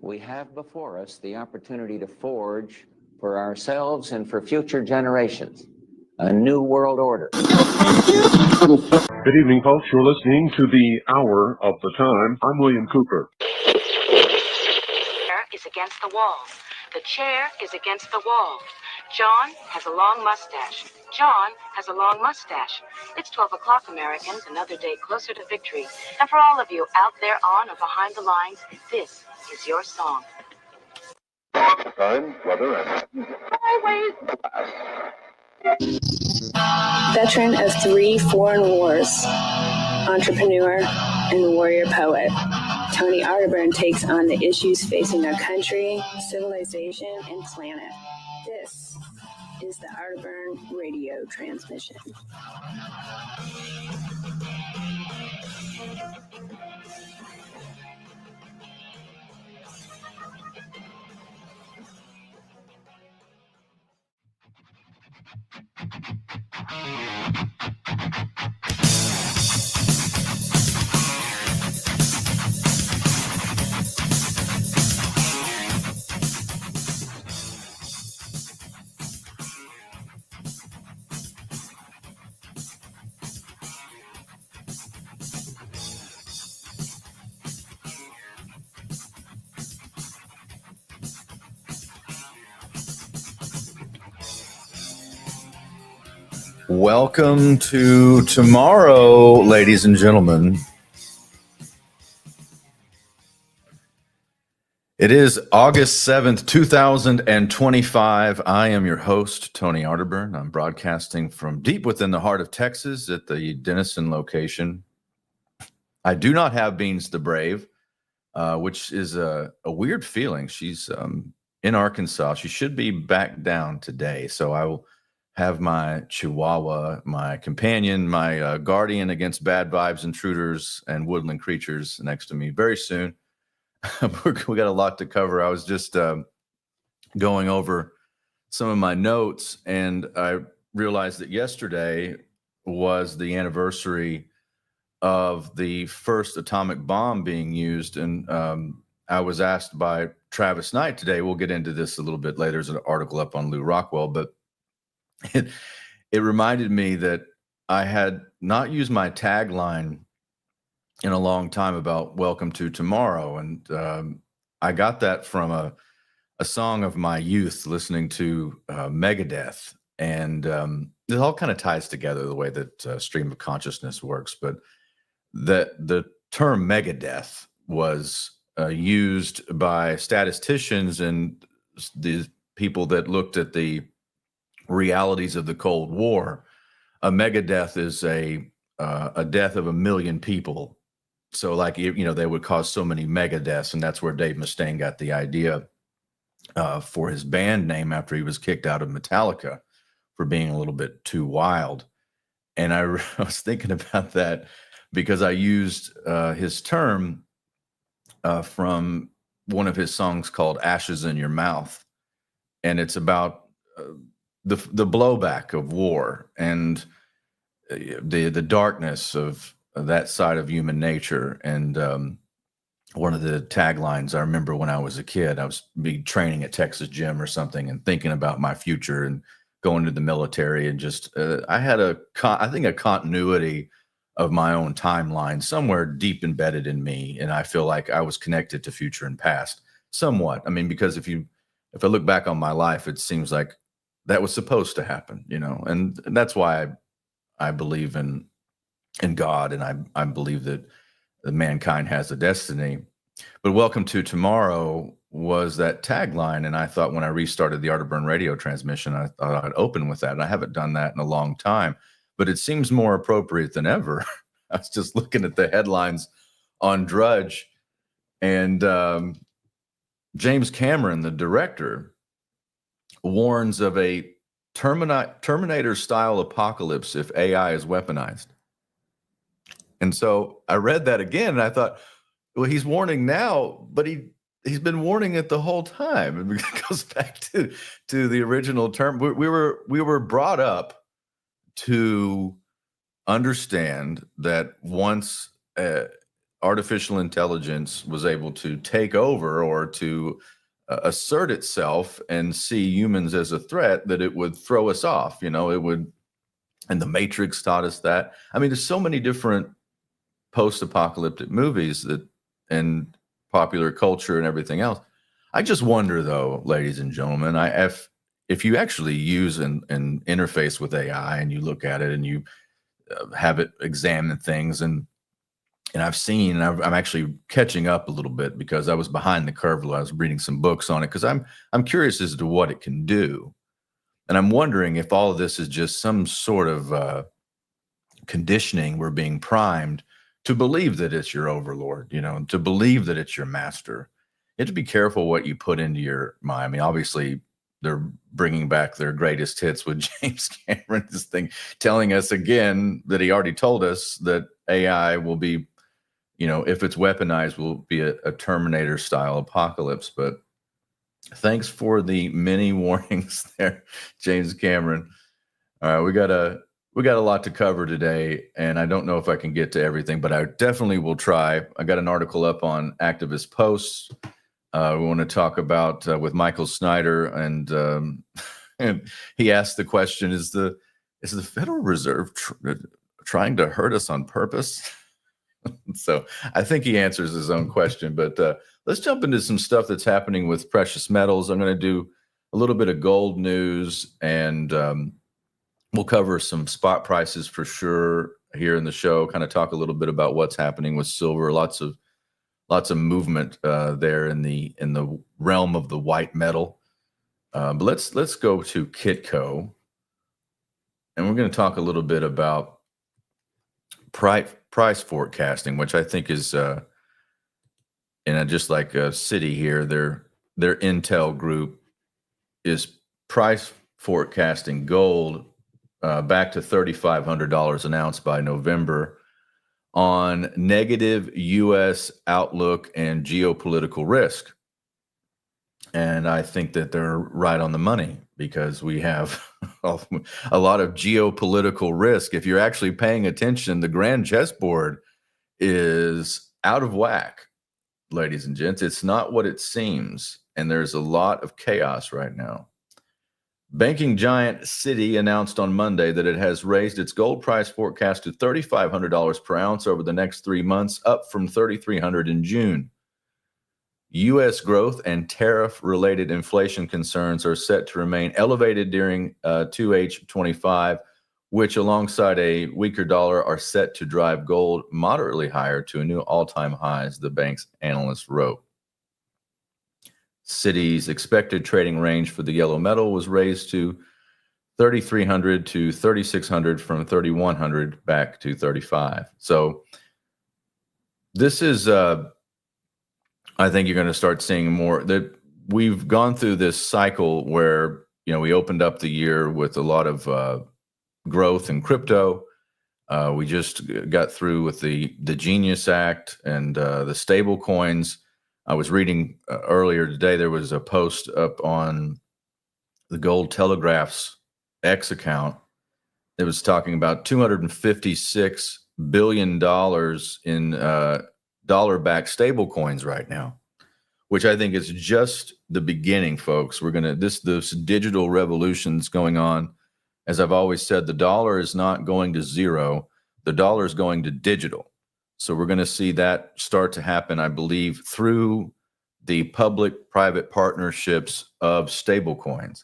we have before us the opportunity to forge for ourselves and for future generations a new world order. Good evening, folks. You're listening to the Hour of the Time. I'm William Cooper. The chair is against the wall. The chair is against the wall. John has a long mustache. John has a long mustache. It's 12 o'clock, Americans, another day closer to victory. And for all of you out there on or behind the lines, this is your song. Time, weather, and highways. Veteran of 3 foreign wars, entrepreneur, and warrior poet, Tony Arterburn takes on the issues facing our country, civilization, and planet. This is the Arterburn radio transmission. Welcome to tomorrow, ladies and gentlemen. It is August 7th, 2025. I am your host, Tony Arterburn. I'm broadcasting from deep within the heart of Texas at the Denison location. I do not have Beans the Brave, which is a weird feeling. She's in Arkansas. She should be back down today, so I will have my Chihuahua, my companion, my guardian against bad vibes, intruders, and woodland creatures next to me very soon. We got a lot to cover. I was just going over some of my notes, and I realized that yesterday was the anniversary of the first atomic bomb being used. And I was asked by Travis Knight today, we'll get into this a little bit later. There's an article up on Lou Rockwell, but it reminded me that I had not used my tagline in a long time about welcome to tomorrow. And I got that from a song of my youth listening to Megadeth. And it all kind of ties together the way that stream of consciousness works. But the term Megadeth was used by statisticians and the people that looked at the realities of the Cold War. A megadeath is a death of 1 million people. So like, they would cause so many megadeaths, and that's where Dave Mustaine got the idea for his band name after he was kicked out of Metallica for being a little bit too wild. And I was thinking about that because I used his term from one of his songs called Ashes in Your Mouth. And it's about the blowback of war and the darkness of that side of human nature. And one of the taglines I remember when I was a kid, I was training at Texas Gym or something and thinking about my future and going to the military, and just I had a continuity of my own timeline somewhere deep embedded in me, and I feel like I was connected to future and past somewhat. I mean, because if I look back on my life, it seems like that was supposed to happen, and that's why I believe in God, and I believe that mankind has a destiny. But welcome to tomorrow was that tagline, and I thought when I restarted the Arterburn radio transmission, I thought I'd open with that, and I haven't done that in a long time, but it seems more appropriate than ever. I was just looking at the headlines on Drudge, and James Cameron, the director, warns of a Terminator-style apocalypse if AI is weaponized. And so I read that again, and I thought, well, he's warning now, but he's been warning it the whole time. And it goes back to the original term. We were brought up to understand that once artificial intelligence was able to take over or to assert itself and see humans as a threat, that it would throw us off. You know, it would, and the Matrix taught us that. I mean, there's so many different post-apocalyptic movies that, and popular culture and everything else. I just wonder, though, ladies and gentlemen, if you actually use an interface with AI and you look at it and you have it examine things, and I've seen, and I'm actually catching up a little bit because I was behind the curve while I was reading some books on it, because I'm curious as to what it can do. And I'm wondering if all of this is just some sort of conditioning. We're being primed to believe that it's your overlord, you know, to believe that it's your master. You have to be careful what you put into your mind. I mean, obviously, they're bringing back their greatest hits with James Cameron, this thing, telling us again that he already told us that AI will be, you know, if it's weaponized, will be a Terminator-style apocalypse. But thanks for the many warnings there, James Cameron. All right, we got a lot to cover today, and I don't know if I can get to everything, but I definitely will try. I got an article up on Activist Posts. We want to talk about with Michael Snyder, and he asked the question: Is the Federal Reserve trying to hurt us on purpose? So I think he answers his own question. But let's jump into some stuff that's happening with precious metals. I'm going to do a little bit of gold news, and we'll cover some spot prices for sure here in the show. Kind of talk a little bit about what's happening with silver. Lots of movement there in the realm of the white metal. But let's go to Kitco, and we're going to talk a little bit about price forecasting, which I think is, and just like Citi here, their Intel group is price forecasting gold back to $3,500 an ounce by November on negative U.S. outlook and geopolitical risk. And I think that they're right on the money, because we have a lot of geopolitical risk. If you're actually paying attention, the grand chessboard is out of whack, ladies and gents. It's not what it seems. And there's a lot of chaos right now. Banking giant Citi announced on Monday that it has raised its gold price forecast to $3,500 per ounce over the next 3 months, up from $3,300 in June. U.S. growth and tariff-related inflation concerns are set to remain elevated during 2H25, which, alongside a weaker dollar, are set to drive gold moderately higher to a new all-time highs, the bank's analyst wrote. Citi's expected trading range for the yellow metal was raised to $3,300 to $3,600 from $3,100 back to $3,500. So this is, I think you're going to start seeing more. That we've gone through this cycle where, you know, we opened up the year with a lot of growth in crypto. We just got through with the Genius Act and the stable coins. I was reading earlier today, there was a post up on the Gold Telegraph's X account. It was talking about $256 billion in dollar-backed stable coins right now, which I think is just the beginning, folks. We're going to, this digital revolution's going on. As I've always said, the dollar is not going to zero. The dollar is going to digital. So we're going to see that start to happen, I believe, through the public-private partnerships of stablecoins.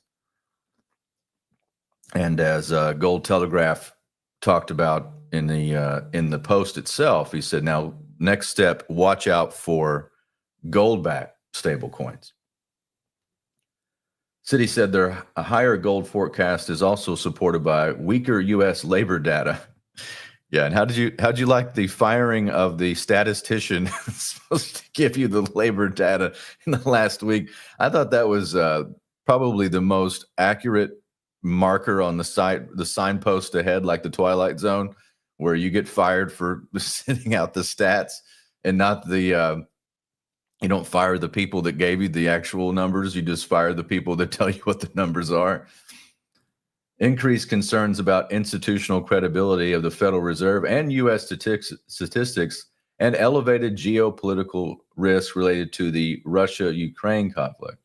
And as Gold Telegraph talked about in the post itself, he said, now, next step, watch out for gold-backed stablecoins. Citi said their higher gold forecast is also supported by weaker U.S. labor data. Yeah, and how'd you like the firing of the statistician supposed to give you the labor data in the last week? I thought that was probably the most accurate marker on the site, the signpost ahead, like the Twilight Zone, where you get fired for sending out the stats and not the you don't fire the people that gave you the actual numbers. You just fire the people that tell you what the numbers are. Increased concerns about institutional credibility of the Federal Reserve and U.S. statistics and elevated geopolitical risk related to the Russia-Ukraine conflict.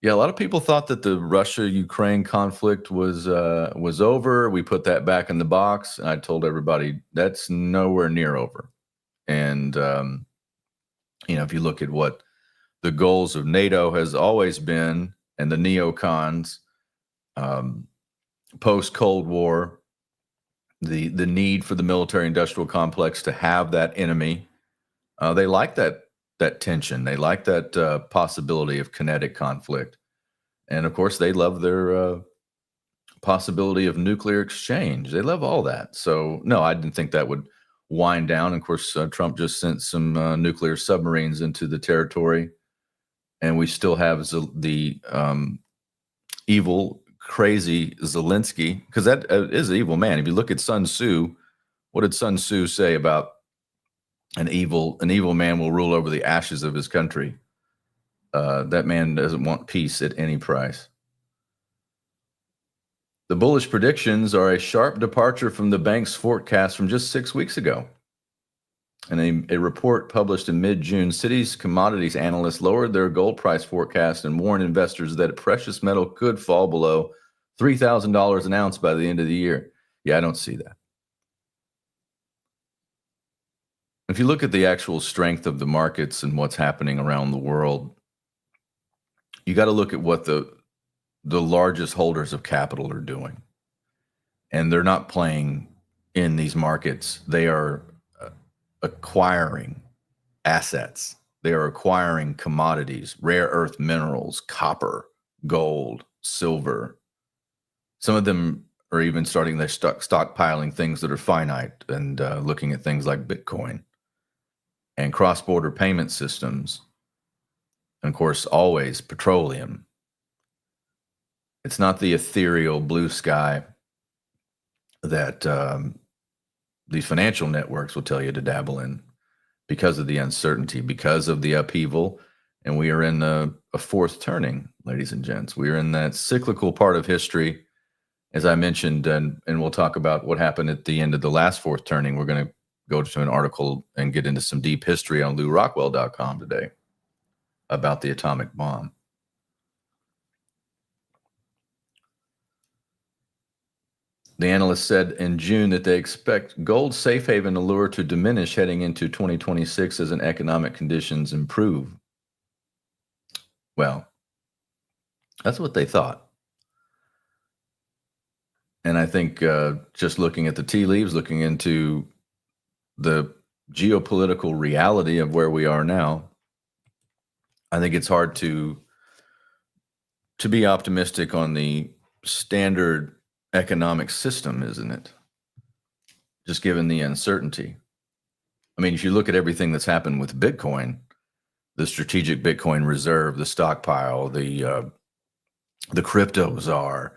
Yeah, a lot of people thought that the Russia-Ukraine conflict was over. We put that back in the box, and I told everybody that's nowhere near over. And if you look at what the goals of NATO has always been, and the neocons, post-Cold War, the need for the military-industrial complex to have that enemy, they like that tension. They like that possibility of kinetic conflict. And of course, they love their possibility of nuclear exchange. They love all that. So no, I didn't think that would wind down. Of course, Trump just sent some nuclear submarines into the territory. And we still have the evil, crazy Zelensky, because that is an evil man. If you look at Sun Tzu, what did Sun Tzu say about an evil man will rule over the ashes of his country? That man doesn't want peace at any price. The bullish predictions are a sharp departure from the bank's forecast from just 6 weeks ago. In a report published in mid-June, Citi's commodities analysts lowered their gold price forecast and warned investors that precious metal could fall below $3,000 an ounce by the end of the year. Yeah, I don't see that. If you look at the actual strength of the markets and what's happening around the world, you got to look at what the largest holders of capital are doing. And they're not playing in these markets. They are acquiring assets. They are acquiring commodities, rare earth minerals, copper, gold, silver. Some of them are even starting their stockpiling things that are finite and looking at things like Bitcoin and cross-border payment systems. And of course, always petroleum. It's not the ethereal blue sky that these financial networks will tell you to dabble in because of the uncertainty, because of the upheaval. And we are in a fourth turning, ladies and gents. We are in that cyclical part of history, as I mentioned, and we'll talk about what happened at the end of the last fourth turning. We're going to go to an article and get into some deep history on LouRockwell.com today about the atomic bomb. The analyst said in June that they expect gold safe haven allure to diminish heading into 2026 as economic conditions improve. Well, that's what they thought. And I think just looking at the tea leaves, looking into the geopolitical reality of where we are now, I think it's hard to be optimistic on the standard economic system, isn't it? Just given the uncertainty. I mean, if you look at everything that's happened with Bitcoin, the strategic Bitcoin reserve, the stockpile, the crypto czar,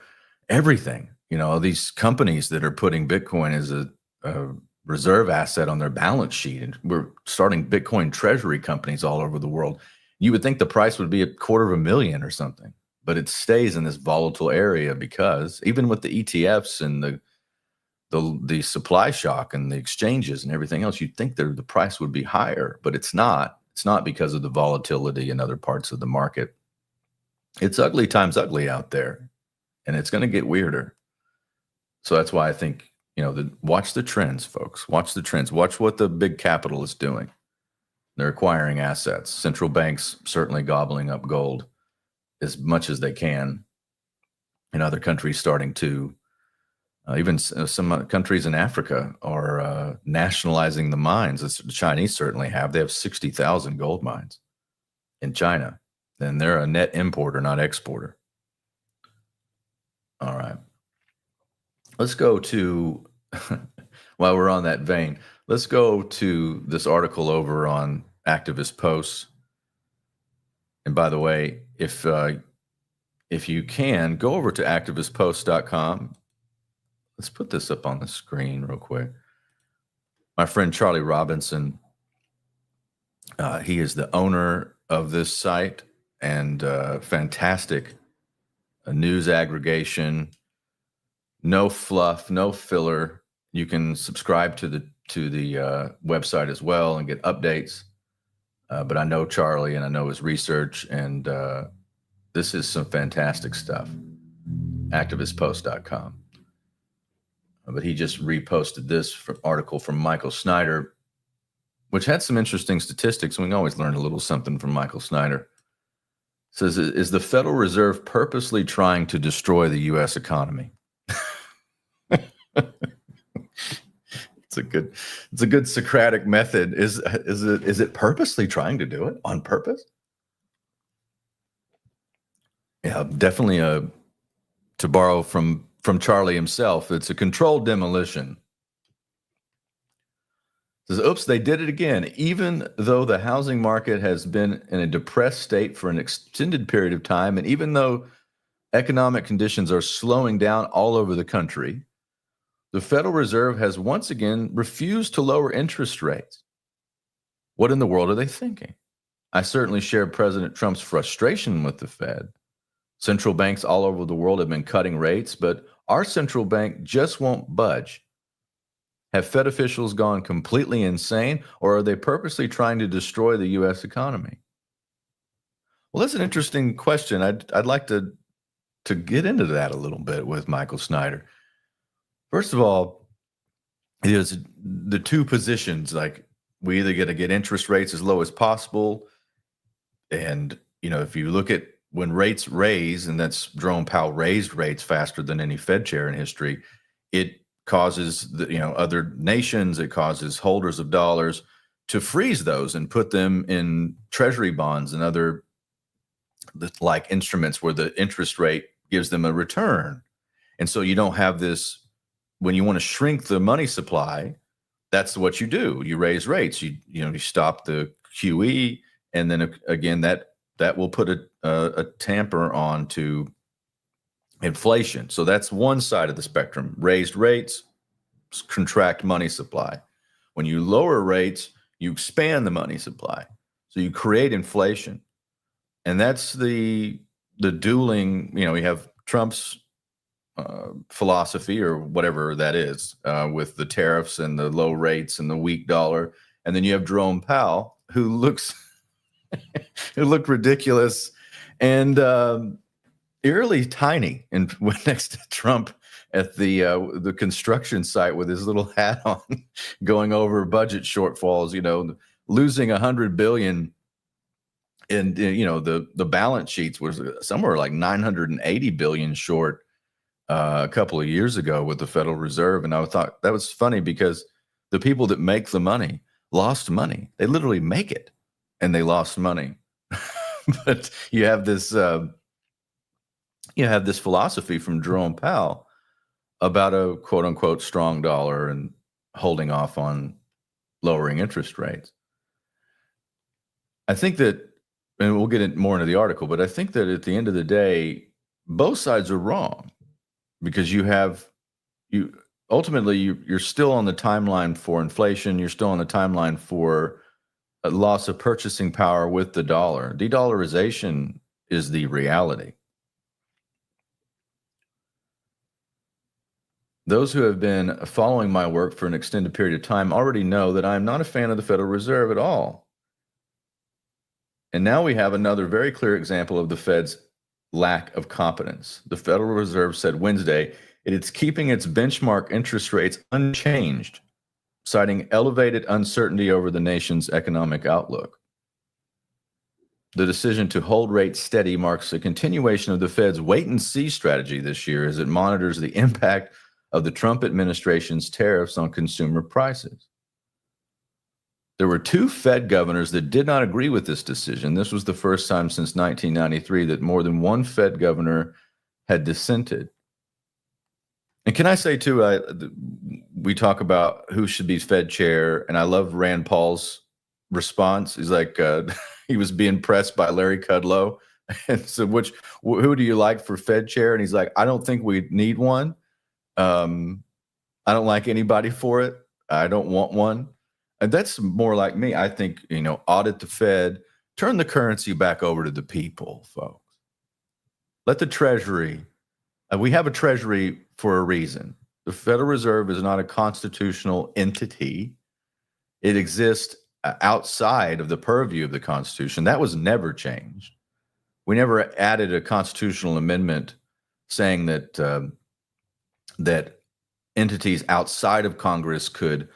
everything, these companies that are putting Bitcoin as a reserve asset on their balance sheet, and we're starting Bitcoin treasury companies all over the world. You would think the price would be $250,000 or something. But it stays in this volatile area because even with the ETFs and the supply shock and the exchanges and everything else, you'd think the price would be higher, but it's not. It's not because of the volatility in other parts of the market. It's ugly times ugly out there, and it's going to get weirder. So that's why I think, watch the trends, folks. Watch the trends. Watch what the big capital is doing. They're acquiring assets. Central banks certainly gobbling up gold as much as they can, and other countries starting to, even some countries in Africa are nationalizing the mines. The Chinese certainly have. They have 60,000 gold mines in China, and they're a net importer, not exporter. All right. Let's go to, while we're on that vein, let's go to this article over on Activist Posts. And by the way, if you can, go over to activistpost.com. Let's put this up on the screen real quick. My friend Charlie Robinson, he is the owner of this site, and fantastic news aggregation, no fluff, no filler. You can subscribe to to the website as well and get updates. But I know Charlie and I know his research, and this is some fantastic stuff. Activistpost.com. But he just reposted this article from Michael Snyder, which had some interesting statistics. We can always learn a little something from Michael Snyder. It says, is the Federal Reserve purposely trying to destroy the U.S. economy? It's a good Socratic method. Is it purposely trying to do it on purpose? Yeah, definitely to borrow from Charlie himself, it's a controlled demolition. It says, oops, they did it again. Even though the housing market has been in a depressed state for an extended period of time, and even though economic conditions are slowing down all over the country, the Federal Reserve has once again refused to lower interest rates. What in the world are they thinking? I certainly share President Trump's frustration with the Fed. Central banks all over the world have been cutting rates, but our central bank just won't budge. Have Fed officials gone completely insane, or are they purposely trying to destroy the U.S. economy? Well, that's an interesting question. I'd like to get into that a little bit with Michael Snyder. First of all, there's the two positions. Like, we either get to get interest rates as low as possible, and if you look at when rates raise, and that's Jerome Powell raised rates faster than any Fed chair in history, it causes other nations, it causes holders of dollars to freeze those and put them in treasury bonds and other like instruments where the interest rate gives them a return. And so you don't have this. When you want to shrink the money supply, that's what you do. You raise rates. You stop the QE, and then again that will put a tamper on to inflation. So that's one side of the spectrum. Raised rates contract money supply. When you lower rates, you expand the money supply. So you create inflation, and that's the dueling. We have Trump's philosophy, or whatever that is, with the tariffs and the low rates and the weak dollar. And then you have Jerome Powell, who looked ridiculous and eerily tiny, and went next to Trump at the construction site with his little hat on, going over budget shortfalls. Losing $100 billion. And the balance sheets was somewhere like $980 billion short a couple of years ago with the Federal Reserve. And I thought that was funny, because the people that make the money lost money. They literally make it, and they lost money. But you have this philosophy from Jerome Powell about a quote unquote strong dollar and holding off on lowering interest rates. I think that, and we'll get more into the article, but I think that at the end of the day, both sides are wrong, because ultimately you're still on the timeline for inflation. You're still on the timeline for a loss of purchasing power with the dollar. De-dollarization is the reality. Those who have been following my work for an extended period of time already know that I'm not a fan of the Federal Reserve at all. And now we have another very clear example of the Fed's lack of competence. The Federal Reserve said Wednesday it is keeping its benchmark interest rates unchanged, citing elevated uncertainty over the nation's economic outlook. The decision to hold rates steady marks a continuation of the Fed's wait-and-see strategy this year, as it monitors the impact of the Trump administration's tariffs on consumer prices. There were two Fed governors that did not agree with this decision. This was the first time since 1993 that more than one Fed governor had dissented. And can I say, too, we talk about who should be Fed chair, and I love Rand Paul's response. He's like, he was being pressed by Larry Kudlow. And so who do you like for Fed chair? And he's like, I don't think we need one. I don't like anybody for it. I don't want one. And that's more like me. I think, audit the Fed, turn the currency back over to the people, folks. Let the Treasury, we have a Treasury for a reason. The Federal Reserve is not a constitutional entity. it exists outside of the purview of the Constitution. That was never changed. We never added a constitutional amendment saying that that entities outside of Congress could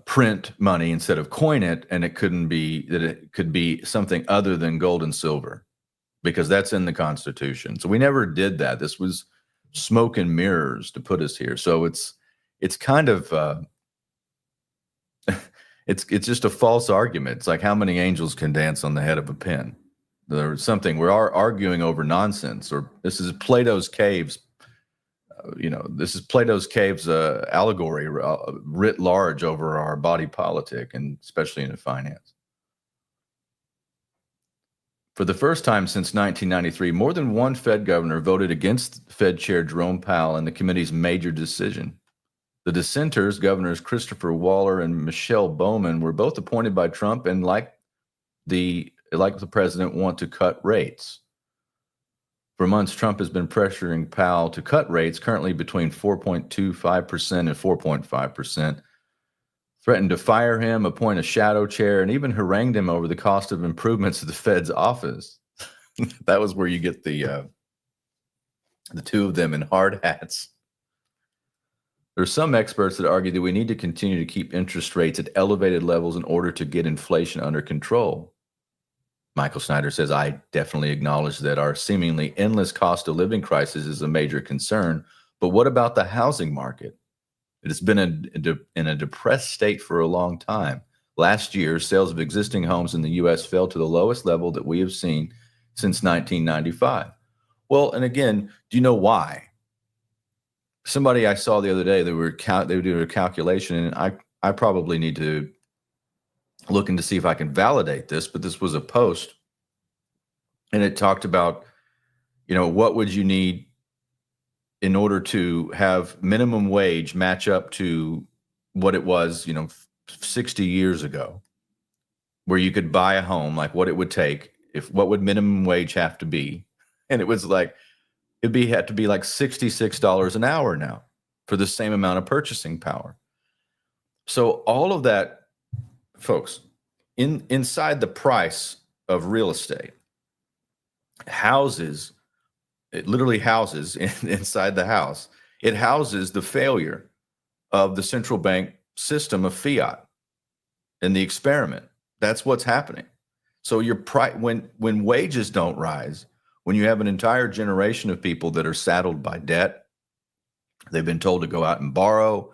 print money instead of coin it, and it could be something other than gold and silver, because that's in the Constitution. So we never did that. This was smoke and mirrors to put us here. So it's kind of it's just a false argument. It's like, how many angels can dance on the head of a pin? There's something we're arguing over nonsense, or this is Plato's caves. This is Plato's caves allegory writ large over our body politic, and especially in finance. For the first time since 1993, more than one Fed governor voted against Fed Chair Jerome Powell in the committee's major decision. The dissenters, Governors Christopher Waller and Michelle Bowman, were both appointed by Trump and, like the president, want to cut rates. For months, Trump has been pressuring Powell to cut rates, currently between 4.25% and 4.5%, threatened to fire him, appoint a shadow chair, and even harangued him over the cost of improvements to the Fed's office. That was where you get the two of them in hard hats. There are some experts that argue that we need to continue to keep interest rates at elevated levels in order to get inflation under control. Michael Snyder says, I definitely acknowledge that our seemingly endless cost of living crisis is a major concern, but what about the housing market? It has been in a depressed state for a long time. Last year, sales of existing homes in the U.S. fell to the lowest level that we have seen since 1995. Well, and again, do you know why? Somebody I saw the other day, they were doing a calculation, and I probably need to looking to see if I can validate this, but this was a post, and it talked about, what would you need in order to have minimum wage match up to what it was, 60 years ago, where you could buy a home, like what it would take, what would minimum wage have to be? And it was like, had to be like $66 an hour now for the same amount of purchasing power. So all of that, folks, inside the price of real estate, it literally houses inside the house. It houses the failure of the central bank system of fiat and the experiment. That's what's happening. So when wages don't rise, when you have an entire generation of people that are saddled by debt, they've been told to go out and borrow,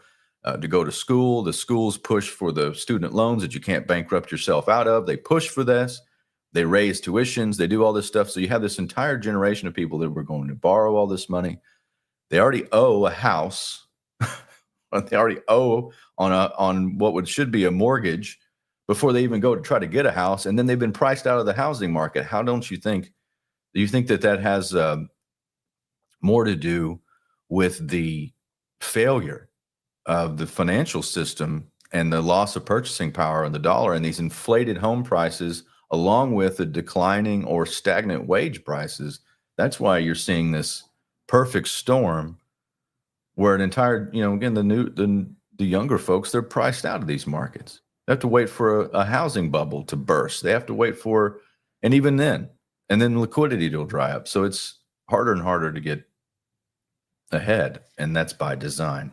to go to school. The schools push for the student loans that you can't bankrupt yourself out of. They push for this. They raise tuitions. They do all this stuff. So you have this entire generation of people that were going to borrow all this money. They already owe a house. They already owe on what should be a mortgage before they even go to try to get a house. And then they've been priced out of the housing market. How do you think that has more to do with the failure of the financial system and the loss of purchasing power in the dollar and these inflated home prices, along with the declining or stagnant wage prices? That's why you're seeing this perfect storm where an entire, again, the younger folks, they're priced out of these markets. They have to wait for a housing bubble to burst. They have to wait for, and even then liquidity will dry up. So it's harder and harder to get ahead, and that's by design.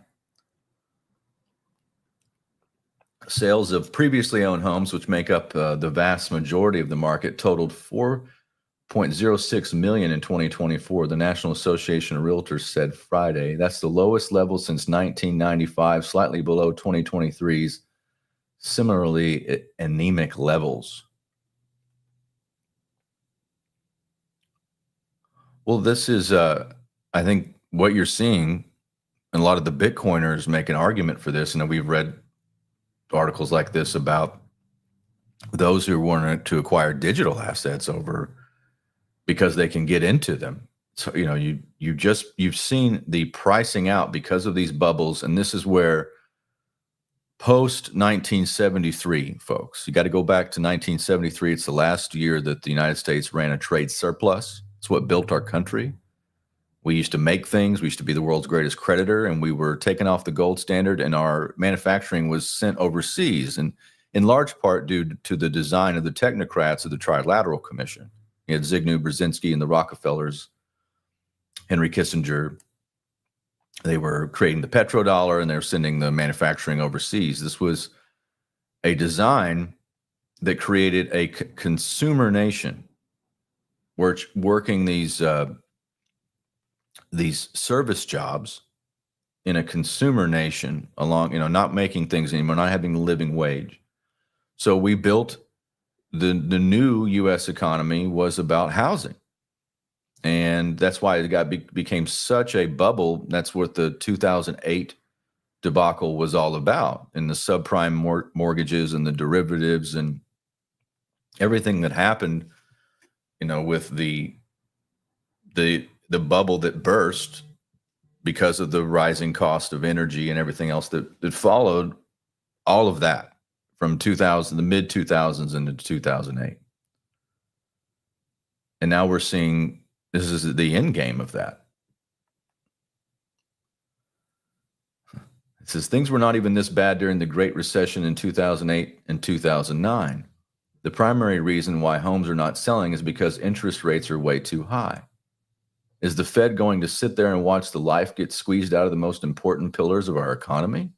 Sales of previously owned homes, which make up the vast majority of the market, totaled 4.06 million in 2024, the National Association of Realtors said Friday. That's the lowest level since 1995, slightly below 2023's similarly anemic levels. Well, this is, I think, what you're seeing, and a lot of the Bitcoiners make an argument for this, and we've read articles like this about those who want to acquire digital assets over because they can get into them. So, you've seen the pricing out because of these bubbles, and this is where post 1973, folks, you got to go back to 1973. It's the last year that the United States ran a trade surplus. It's what built our country. We used to make things. We used to be the world's greatest creditor, and we were taken off the gold standard, and our manufacturing was sent overseas, and in large part due to the design of the technocrats of the Trilateral Commission. You had Zygmunt Brzezinski and the Rockefellers, Henry Kissinger. They were creating the petrodollar, and they were sending the manufacturing overseas. This was a design that created a consumer nation, working these service jobs in a consumer nation along, not making things anymore, not having a living wage. So we built the new U.S. economy was about housing. And that's why it became such a bubble. That's what the 2008 debacle was all about, and the subprime mortgages and the derivatives and everything that happened, with the bubble that burst because of the rising cost of energy and everything else that followed all of that from the mid 2000s into 2008. And now we're seeing this is the end game of that. It says things were not even this bad during the Great Recession in 2008 and 2009. The primary reason why homes are not selling is because interest rates are way too high. Is the Fed going to sit there and watch the life get squeezed out of the most important pillars of our economy?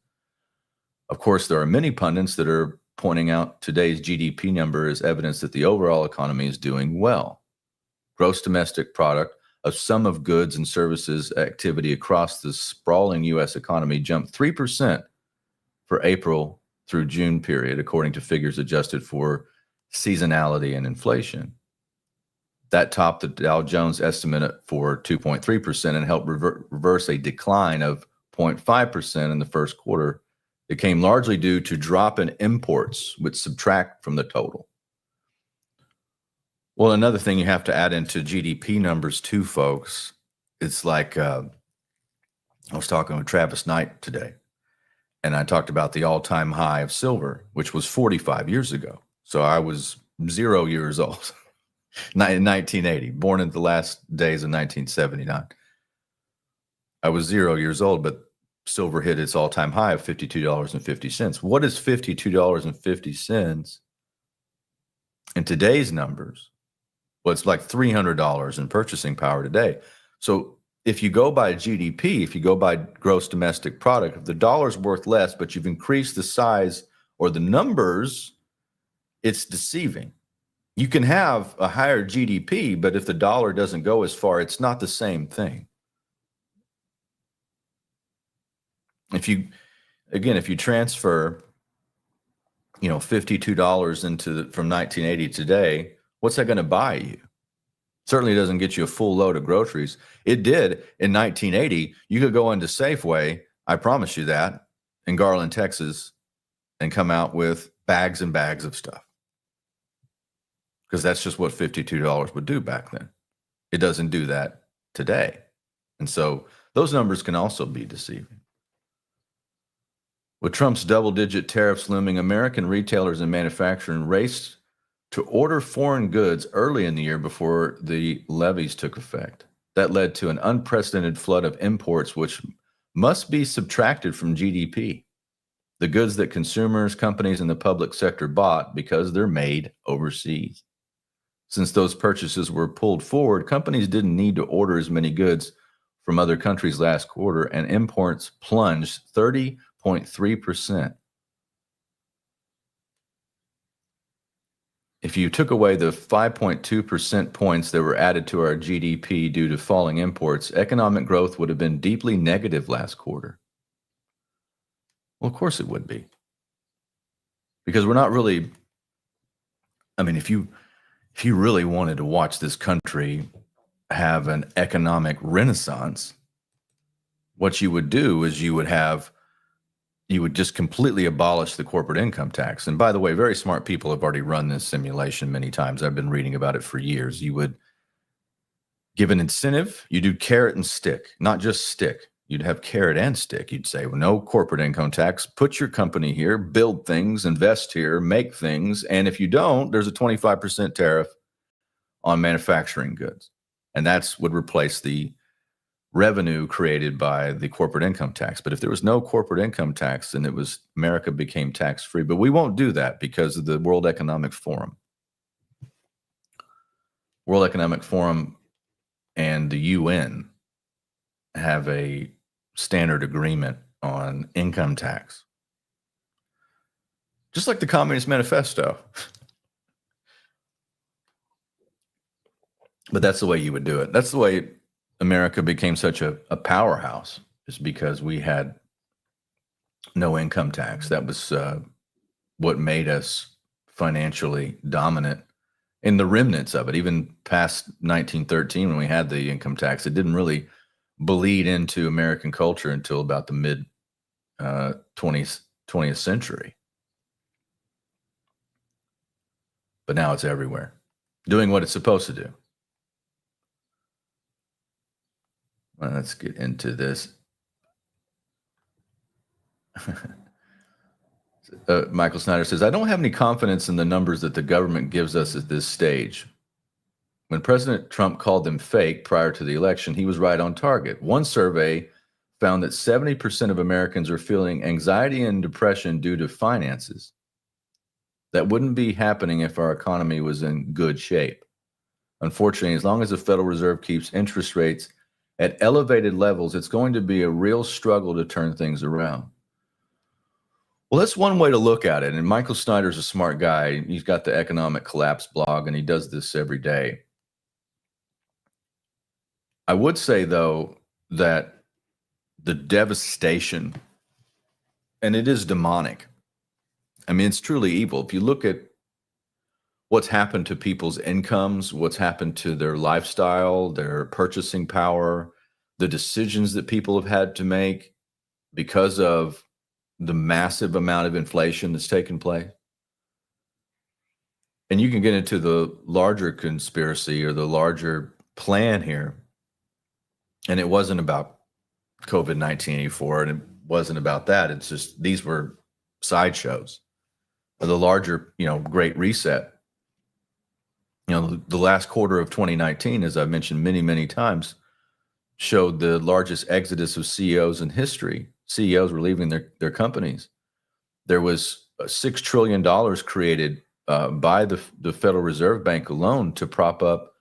Of course, there are many pundits that are pointing out today's GDP number as evidence that the overall economy is doing well. Gross domestic product, a sum of goods and services activity across the sprawling U.S. economy, jumped 3% for April through June period, according to figures adjusted for seasonality and inflation. That topped the Dow Jones estimate for 2.3% and helped reverse a decline of 0.5% in the first quarter. It came largely due to drop in imports, which subtract from the total. Well, another thing you have to add into GDP numbers too, folks, it's like I was talking with Travis Knight today, and I talked about the all-time high of silver, which was 45 years ago. So I was 0 years old in 1980, born in the last days of 1979. I was 0 years old, but silver hit its all-time high of $52.50. What is $52.50 in today's numbers? Well, it's like $300 in purchasing power today. So if you go by GDP, if you go by gross domestic product, if the dollar's worth less, but you've increased the size or the numbers, it's deceiving. You can have a higher GDP, but if the dollar doesn't go as far, it's not the same thing. If you transfer, $52 from 1980 today, what's that going to buy you? Certainly doesn't get you a full load of groceries. It did in 1980. You could go into Safeway, I promise you that, in Garland, Texas, and come out with bags and bags of stuff. Because that's just what $52 would do back then. It doesn't do that today. And so those numbers can also be deceiving. With Trump's double-digit tariffs looming, American retailers and manufacturing raced to order foreign goods early in the year before the levies took effect. That led to an unprecedented flood of imports, which must be subtracted from GDP. The goods that consumers, companies, and the public sector bought because they're made overseas. Since those purchases were pulled forward, companies didn't need to order as many goods from other countries last quarter, and imports plunged 30.3%. If you took away the 5.2% points that were added to our GDP due to falling imports, economic growth would have been deeply negative last quarter. Well, of course it would be. Because we're not really, if you really wanted to watch this country have an economic renaissance, what you would do is you would just completely abolish the corporate income tax. And by the way, very smart people have already run this simulation many times. I've been reading about it for years. You would give an incentive. You do carrot and stick, not just stick. You'd have carrot and stick. You'd say, well, no corporate income tax. Put your company here, build things, invest here, make things. And if you don't, there's a 25% tariff on manufacturing goods. And that's would replace the revenue created by the corporate income tax. But if there was no corporate income tax, then America became tax-free. But we won't do that because of the World Economic Forum. World Economic Forum and the UN have a standard agreement on income tax. Just like the Communist Manifesto. But that's the way you would do it. That's the way America became such a powerhouse, is because we had no income tax. That was what made us financially dominant in the remnants of it. Even past 1913, when we had the income tax, it didn't really bleed into American culture until about the mid 20th century. But now it's everywhere, doing what it's supposed to do. Well, let's get into this. Michael Snyder says, I don't have any confidence in the numbers that the government gives us at this stage. When President Trump called them fake prior to the election, he was right on target. One survey found that 70% of Americans are feeling anxiety and depression due to finances. That wouldn't be happening if our economy was in good shape. Unfortunately, as long as the Federal Reserve keeps interest rates at elevated levels, it's going to be a real struggle to turn things around. Well, that's one way to look at it. And Michael Snyder's a smart guy. He's got the Economic Collapse blog, and he does this every day. I would say, though, that the devastation, and it is demonic. I mean, it's truly evil. If you look at what's happened to people's incomes, what's happened to their lifestyle, their purchasing power, the decisions that people have had to make because of the massive amount of inflation that's taken place. And you can get into the larger conspiracy or the larger plan here. And it wasn't about COVID-1984, and it wasn't about that. It's just these were sideshows. The larger, Great Reset. The last quarter of 2019, as I've mentioned many, many times, showed the largest exodus of CEOs in history. CEOs were leaving their companies. There was $6 trillion created by the Federal Reserve Bank alone to prop up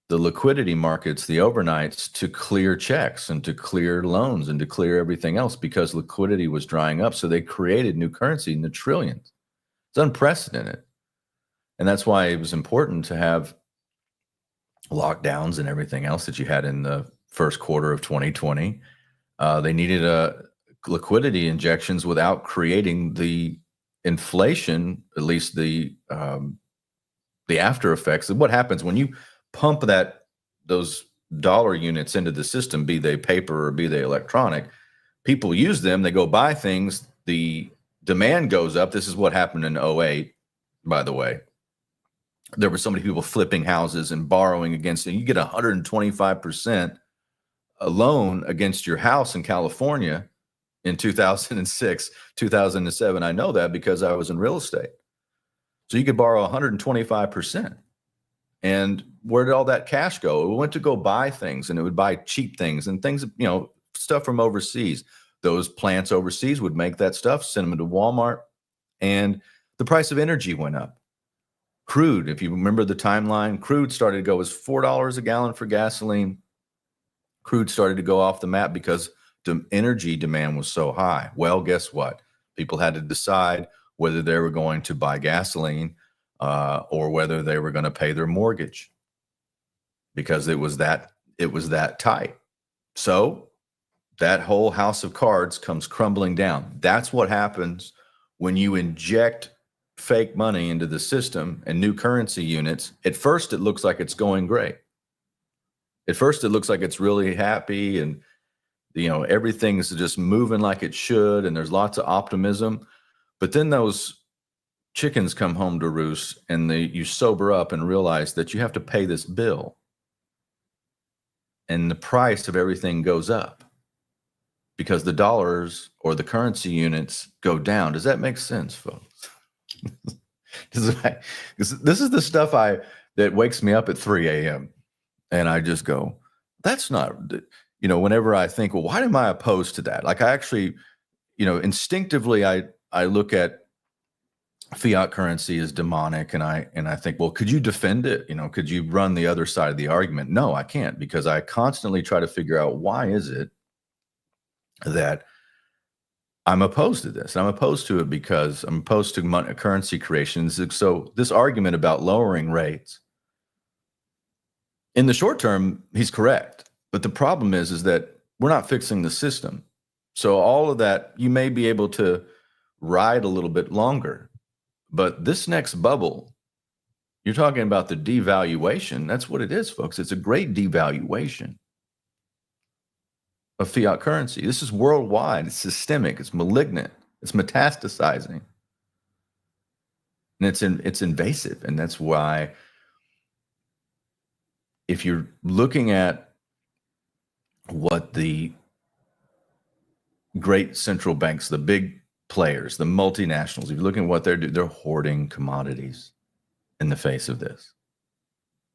the liquidity markets, the overnights, to clear checks and to clear loans and to clear everything else because liquidity was drying up. So they created new currency in the trillions. It's unprecedented. And that's why it was important to have lockdowns and everything else that you had in the first quarter of 2020. They needed liquidity injections without creating the inflation, at least the after effects of what happens when you pump those dollar units into the system, be they paper or be they electronic. People use them, they go buy things, the demand goes up. This is what happened in 2008, by the way. There were so many people flipping houses and borrowing against it. You get 125% a loan against your house in California in 2006, 2007. I know that because I was in real estate. So you could borrow 125%. And where did all that cash go? It went to go buy things, and it would buy cheap things and things, stuff from overseas. Those plants overseas would make that stuff, send them to Walmart, and the price of energy went up. Crude, if you remember the timeline, crude started to go as $4 a gallon for gasoline. Crude started to go off the map because the energy demand was so high. Well, guess what? People had to decide whether they were going to buy gasoline or whether they were going to pay their mortgage because it was that tight. So that whole house of cards comes crumbling down. That's what happens when you inject fake money into the system and new currency units. At first, it looks like it's going great. At first, it looks like it's really happy and, everything's just moving like it should. And there's lots of optimism. But then those chickens come home to roost and you sober up and realize that you have to pay this bill. And the price of everything goes up because the dollars or the currency units go down. Does that make sense, folks? This is the stuff that wakes me up at 3 a.m. and I just go, that's not, whenever I think, well, why am I opposed to that? Like I actually, instinctively, I look at fiat currency as demonic, and I think, well, could you defend it? Could you run the other side of the argument? No, I can't, because I constantly try to figure out why is it that I'm opposed to this. I'm opposed to it because I'm opposed to currency creations. So this argument about lowering rates, in the short term, he's correct. But the problem is that we're not fixing the system. So all of that, you may be able to ride a little bit longer. But this next bubble, you're talking about the devaluation. That's what it is, folks. It's a great devaluation of fiat currency. This is worldwide. It's systemic. It's malignant. It's metastasizing. And it's invasive. And that's why, if you're looking at what the great central banks, the big players, the multinationals, if you're looking at what they're doing, they're hoarding commodities in the face of this.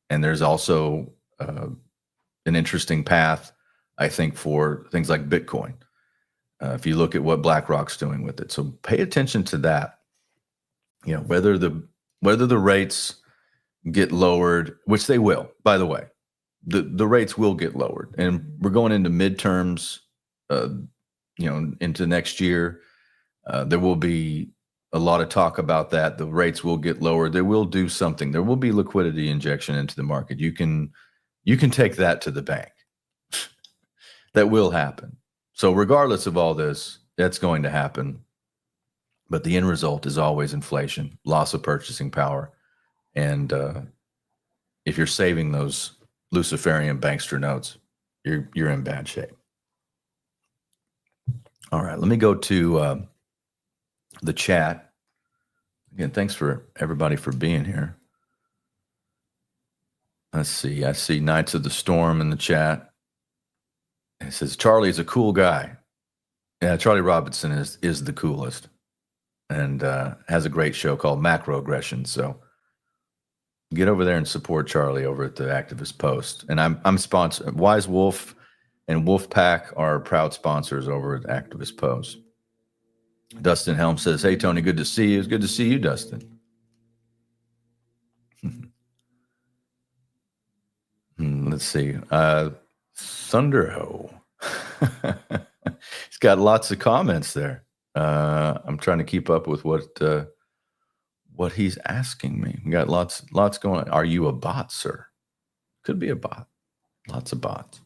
And there's also an interesting path, I think, for things like Bitcoin. If you look at what BlackRock's doing with it. So pay attention to that. Whether the rates get lowered, which they will, by the way, the rates will get lowered. And we're going into midterms, into next year. There will be a lot of talk about that. The rates will get lowered. They will do something. There will be liquidity injection into the market. You can take that to the bank. That will happen. So regardless of all this, that's going to happen. But the end result is always inflation, loss of purchasing power. And if you're saving those Luciferian bankster notes, you're in bad shape. All right, let me go to the chat. Again, thanks for everybody for being here. Let's see. I see Knights of the Storm in the chat. It says Charlie's a cool guy. Yeah, Charlie Robinson is the coolest, and has a great show called Macroaggression. So get over there and support Charlie over at the Activist Post. And I'm sponsored. Wise Wolf and Wolfpack are proud sponsors over at Activist Post. Dustin Helm says, "Hey Tony, good to see you." It's good to see you, Dustin. Let's see. Thunderho. He's got lots of comments there. I'm trying to keep up with what he's asking me. We got lots going on. Are you a bot, sir? Could be a bot. Lots of bots.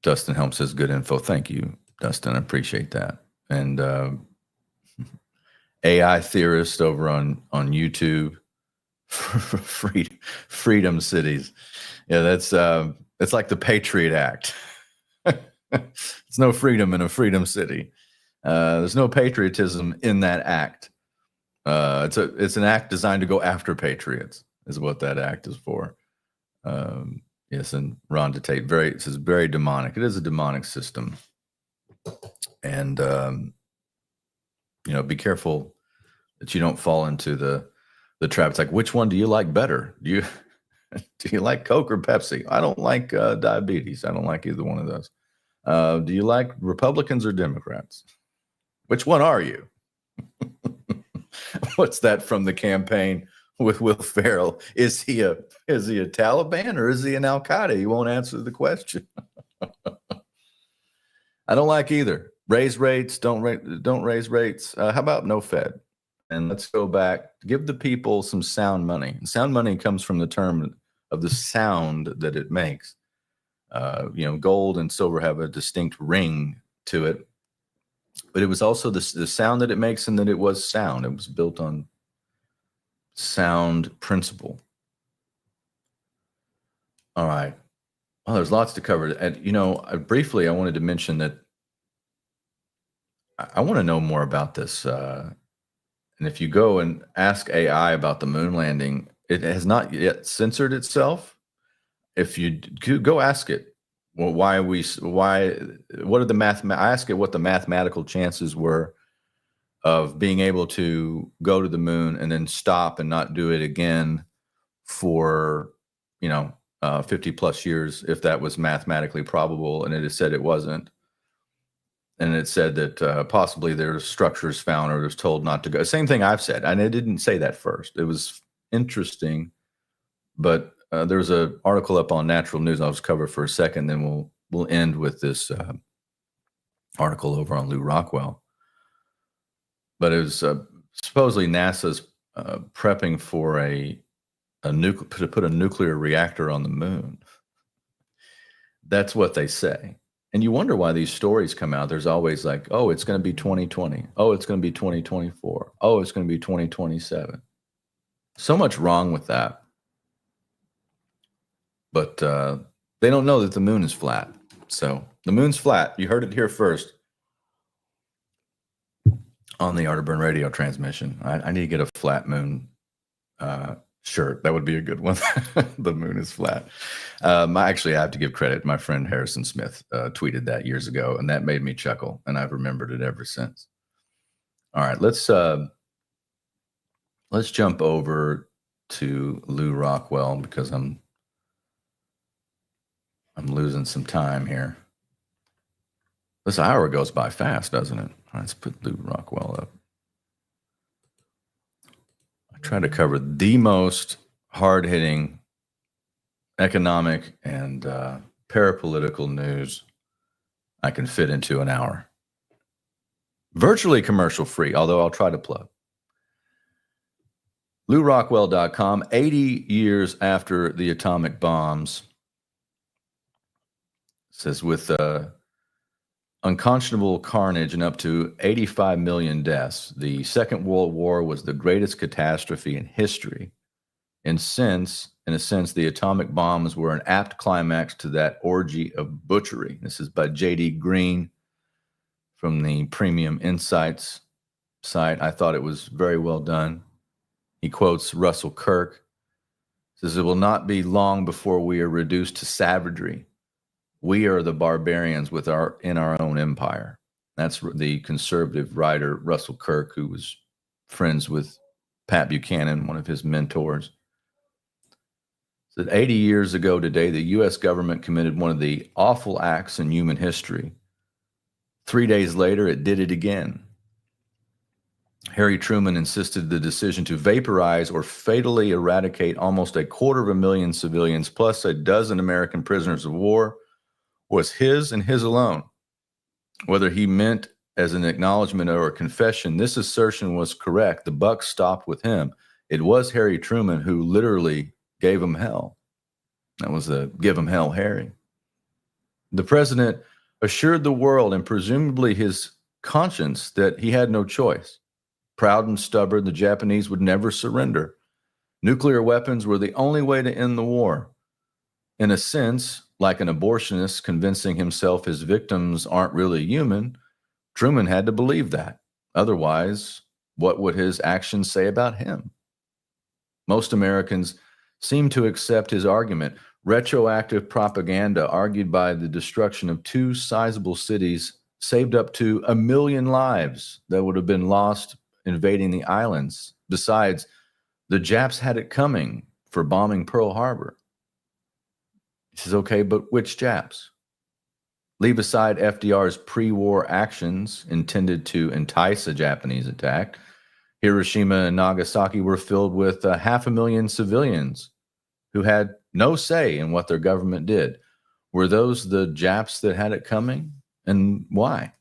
Dustin Helm says, "Good info." Thank you, Dustin. I appreciate that. And AI theorist over on YouTube. Freedom cities. Yeah, that's it's like the Patriot Act. It's no freedom in a freedom city. There's no patriotism in that act. It's an act designed to go after patriots, is what that act is for. Yes, and Rhonda Tate, it says very demonic. It is a demonic system. And be careful that you don't fall into the trap. It's like, which one do you like better? Do you like Coke or Pepsi? I don't like diabetes. I don't like either one of those. Do you like Republicans or Democrats? Which one are you? What's that from the campaign with Will Ferrell? Is he a Taliban or is he an Al Qaeda? He won't answer the question. I don't like either. Raise rates, don't raise rates. How about no Fed? And let's go back. Give the people some sound money. And sound money comes from the term of the sound that it makes. Gold and silver have a distinct ring to it, but it was also the sound that it makes, and that it was sound. It was built on sound principle. All right. Well, there's lots to cover. And, briefly, I wanted to mention that I want to know more about this. And if you go and ask AI about the moon landing, it has not yet censored itself. If you go ask it, well, what are I ask it what the mathematical chances were of being able to go to the moon and then stop and not do it again for, 50 plus years if that was mathematically probable, and it has said it wasn't. And it said that possibly there's structures found or was told not to go. Same thing I've said, and it didn't say that first. It was interesting, but there's an article up on Natural News I'll just cover for a second, then we'll end with this article over on Lou Rockwell. But it was supposedly NASA's prepping for to put a nuclear reactor on the moon. That's what they say. And you wonder why these stories come out. There's always like, oh, it's going to be 2020. Oh, it's going to be 2024. Oh, it's going to be 2027. So much wrong with that. But they don't know that the moon is flat. So the moon's flat. You heard it here first on the Arterburn radio transmission. I need to get a flat moon shirt. That would be a good one. The moon is flat. Actually, I have to give credit. My friend Harrison Smith tweeted that years ago, and that made me chuckle, and I've remembered it ever since. All right, let's jump over to Lou Rockwell because I'm losing some time here. This hour goes by fast, doesn't it? All right, let's put Lou Rockwell up. I try to cover the most hard-hitting economic and parapolitical news I can fit into an hour. Virtually commercial-free, although I'll try to plug. LouRockwell.com, 80 years after the atomic bombs, says with unconscionable carnage and up to 85 million deaths, the Second World War was the greatest catastrophe in history. In a sense, the atomic bombs were an apt climax to that orgy of butchery. This is by J.D. Green from the Premium Insights site. I thought it was very well done. He quotes Russell Kirk, says, "It will not be long before we are reduced to savagery. We are the barbarians in our own empire." That's the conservative writer Russell Kirk, who was friends with Pat Buchanan, one of his mentors. That 80 years ago today, the U.S. government committed one of the awful acts in human history. 3 days later, it did it again. Harry Truman insisted the decision to vaporize or fatally eradicate almost 250,000 civilians plus a dozen American prisoners of war was his and his alone. Whether he meant as an acknowledgement or a confession, this assertion was correct. The buck stopped with him. It was Harry Truman who literally gave him hell. That was the give him hell, Harry. The president assured the world and presumably his conscience that he had no choice. Proud and stubborn, the Japanese would never surrender. Nuclear weapons were the only way to end the war. In a sense, like an abortionist convincing himself his victims aren't really human, Truman had to believe that. Otherwise, what would his actions say about him? Most Americans seem to accept his argument. Retroactive propaganda argued by the destruction of 2 sizable cities saved up to 1 million lives that would have been lost invading the islands. Besides, the Japs had it coming for bombing Pearl Harbor. He says, okay, but which Japs? Leave aside FDR's pre-war actions intended to entice a Japanese attack. Hiroshima and Nagasaki were filled with 500,000 civilians who had no say in what their government did. Were those the Japs that had it coming? And why?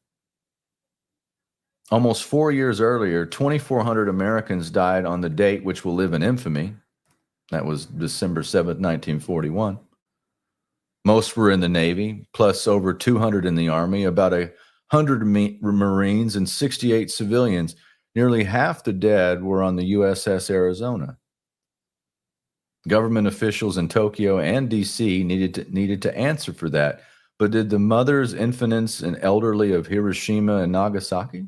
Almost 4 years earlier, 2,400 Americans died on the date which will live in infamy. That was December 7th, 1941. Most were in the Navy, plus over 200 in the Army, about 100 Marines and 68 civilians. Nearly half the dead were on the USS Arizona. Government officials in Tokyo and D.C. needed to answer for that. But did the mothers, infants, and elderly of Hiroshima and Nagasaki?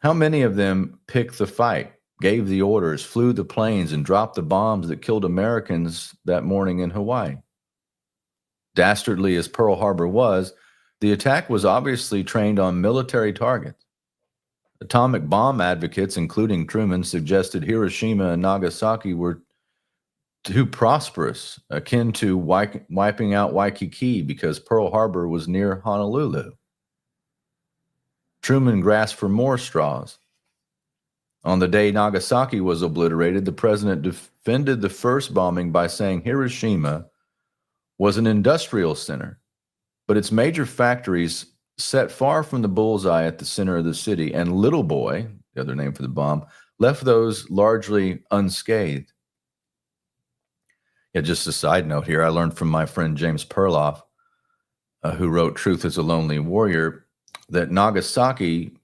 How many of them picked the fight, gave the orders, flew the planes, and dropped the bombs that killed Americans that morning in Hawaii? Dastardly as Pearl Harbor was, the attack was obviously trained on military targets. Atomic bomb advocates, including Truman, suggested Hiroshima and Nagasaki were too prosperous, akin to wiping out Waikiki because Pearl Harbor was near Honolulu. Truman grasped for more straws. On the day Nagasaki was obliterated, the president defended the first bombing by saying Hiroshima was an industrial center, but its major factories set far from the bullseye at the center of the city, and Little Boy, the other name for the bomb, left those largely unscathed. Yeah, just a side note here, I learned from my friend James Perloff, who wrote Truth is a Lonely Warrior, that Nagasaki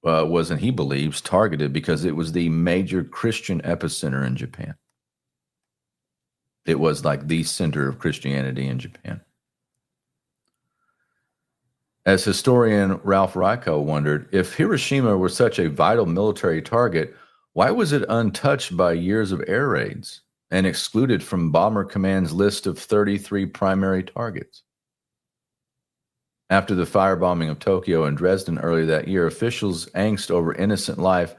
was, and he believes, targeted because it was the major Christian epicenter in Japan. It was like the center of Christianity in Japan. As historian Ralph Ryko wondered, if Hiroshima were such a vital military target, why was it untouched by years of air raids and excluded from Bomber Command's list of 33 primary targets? After the firebombing of Tokyo and Dresden earlier that year, officials' angst over innocent life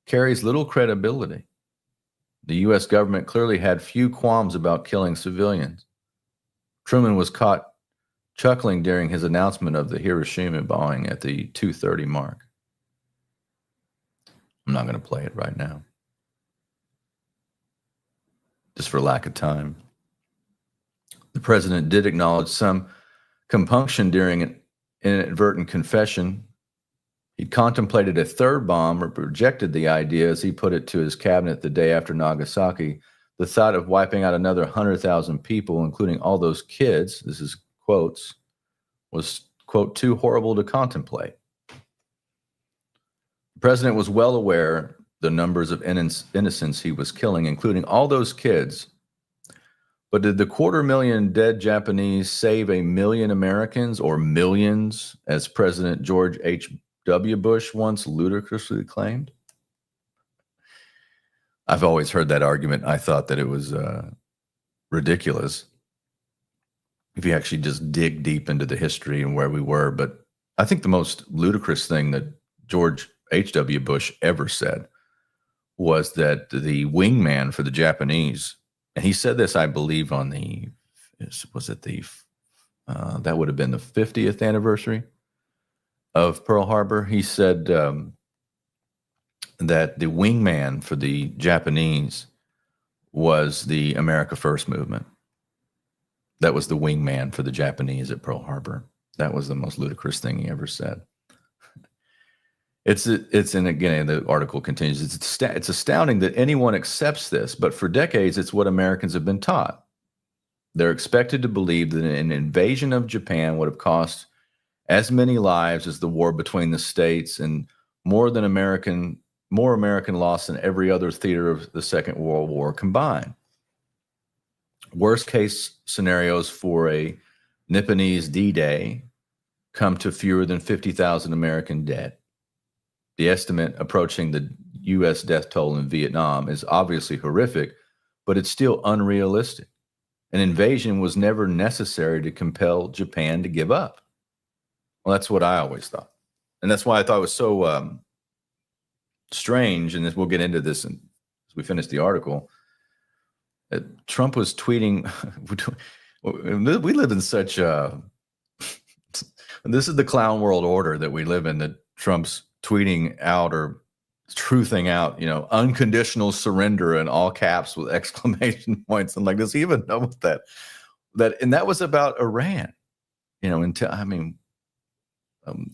carries little credibility. The U.S. government clearly had few qualms about killing civilians. Truman was caught chuckling during his announcement of the Hiroshima bombing at the 2:30 mark. I'm not going to play it right now, just for lack of time. The president did acknowledge some compunction during an inadvertent confession. He contemplated a third bomb, or rejected the idea, as he put it to his cabinet the day after Nagasaki. The thought of wiping out another 100,000 people, including all those kids, this is quotes, was, quote, too horrible to contemplate. The president was well aware the numbers of innocents he was killing, including all those kids. But did the 250,000 dead Japanese save 1 million Americans, or millions, as President George H.W. Bush once ludicrously claimed? I've always heard that argument. I thought that it was ridiculous if you actually just dig deep into the history and where we were. But I think the most ludicrous thing that George H.W. Bush ever said was that the wingman for the Japanese, and he said this, I believe, on the, was it the, that would have been the 50th anniversary of Pearl Harbor. He said that the wingman for the Japanese was the America First movement. That was the wingman for the Japanese at Pearl Harbor. That was the most ludicrous thing he ever said. It's and again, the article continues, it's astounding that anyone accepts this, but for decades, it's what Americans have been taught. They're expected to believe that an invasion of Japan would have cost as many lives as the war between the states, and more American loss than every other theater of the Second World War combined. Worst case scenarios for a Nipponese D-Day come to fewer than 50,000 American dead. The estimate approaching the U.S. death toll in Vietnam is obviously horrific, but it's still unrealistic. An invasion was never necessary to compel Japan to give up. Well, that's what I always thought. And that's why I thought it was so strange, and we'll get into this as we finish the article, that Trump was tweeting. We live in such this is the clown world order that we live in, that Trump's tweeting out or truthing out, unconditional surrender in all caps with exclamation points. I'm like, does he even know what that, and that was about Iran,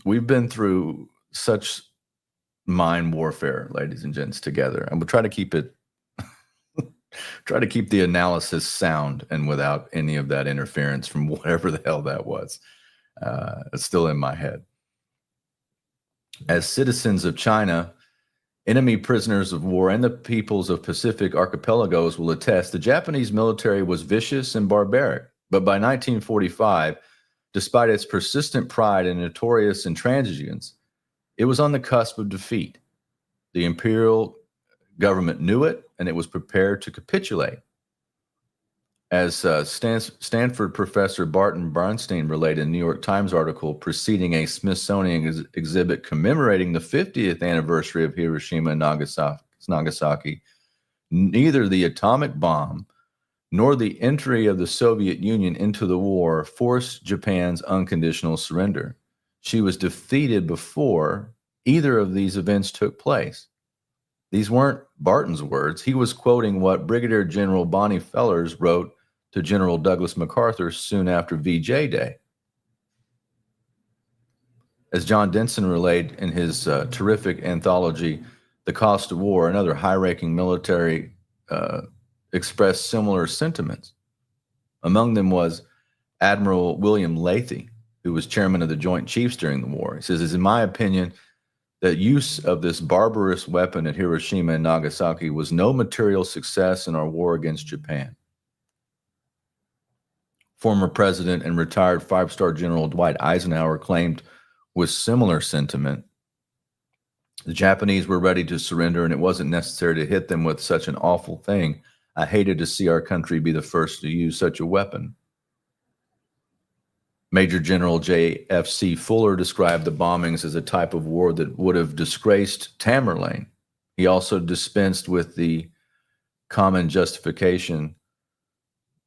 we've been through such mind warfare, ladies and gents, together. And we'll try to keep it, try to keep the analysis sound and without any of that interference from whatever the hell that was. It's still in my head. As citizens of China, enemy prisoners of war, and the peoples of Pacific archipelagos will attest, the Japanese military was vicious and barbaric. But by 1945, despite its persistent pride and notorious intransigence, it was on the cusp of defeat. The imperial government knew it, and it was prepared to capitulate. As Stanford professor Barton Bernstein related in a New York Times article preceding a Smithsonian exhibit commemorating the 50th anniversary of Hiroshima and Nagasaki, neither the atomic bomb nor the entry of the Soviet Union into the war forced Japan's unconditional surrender. She was defeated before either of these events took place. These weren't Barton's words. He was quoting what Brigadier General Bonnie Fellers wrote to General Douglas MacArthur soon after VJ Day. As John Denson relayed in his terrific anthology, The Cost of War, another high-ranking military expressed similar sentiments. Among them was Admiral William Lathy, who was chairman of the Joint Chiefs during the war. He says, "It's in my opinion that use of this barbarous weapon at Hiroshima and Nagasaki was no material success in our war against Japan." Former President and retired five-star General Dwight Eisenhower claimed with similar sentiment, "The Japanese were ready to surrender, and it wasn't necessary to hit them with such an awful thing. I hated to see our country be the first to use such a weapon." Major General J.F.C. Fuller described the bombings as a type of war that would have disgraced Tamerlane. He also dispensed with the common justification,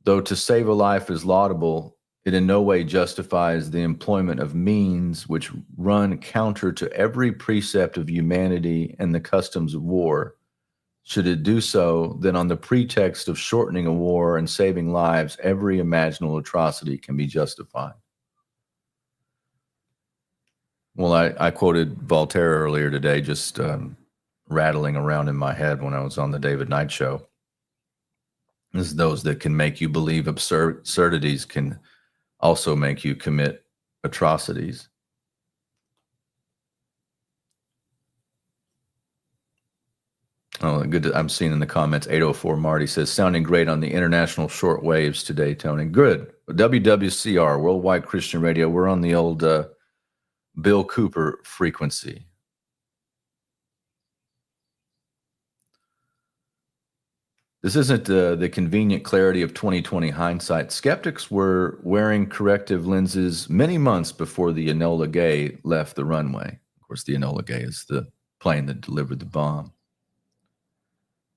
though to save a life is laudable, it in no way justifies the employment of means which run counter to every precept of humanity and the customs of war. Should it do so, then on the pretext of shortening a war and saving lives, every imaginable atrocity can be justified. Well, I quoted Voltaire earlier today, just rattling around in my head when I was on the David Knight Show. As those that can make you believe absurdities can also make you commit atrocities. Oh, good. I'm seeing in the comments, 804 Marty says, "Sounding great on the international short waves today, Tony." Good. WWCR, Worldwide Christian Radio. We're on the old Bill Cooper frequency. This isn't the convenient clarity of 2020 hindsight. Skeptics were wearing corrective lenses many months before the Enola Gay left the runway. Of course, the Enola Gay is the plane that delivered the bomb.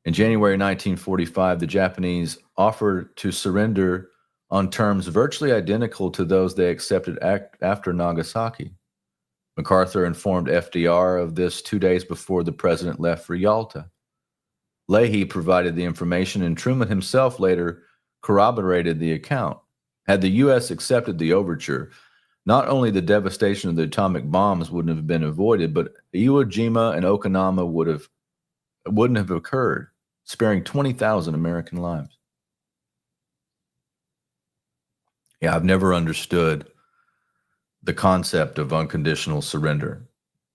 In January 1945, the Japanese offered to surrender on terms virtually identical to those they accepted after Nagasaki. MacArthur informed FDR of this 2 days before the president left for Yalta. Leahy provided the information, and Truman himself later corroborated the account. Had the U.S. accepted the overture, not only the devastation of the atomic bombs wouldn't have been avoided, but Iwo Jima and Okinawa wouldn't have occurred, sparing 20,000 American lives. Yeah, I've never understood the concept of unconditional surrender.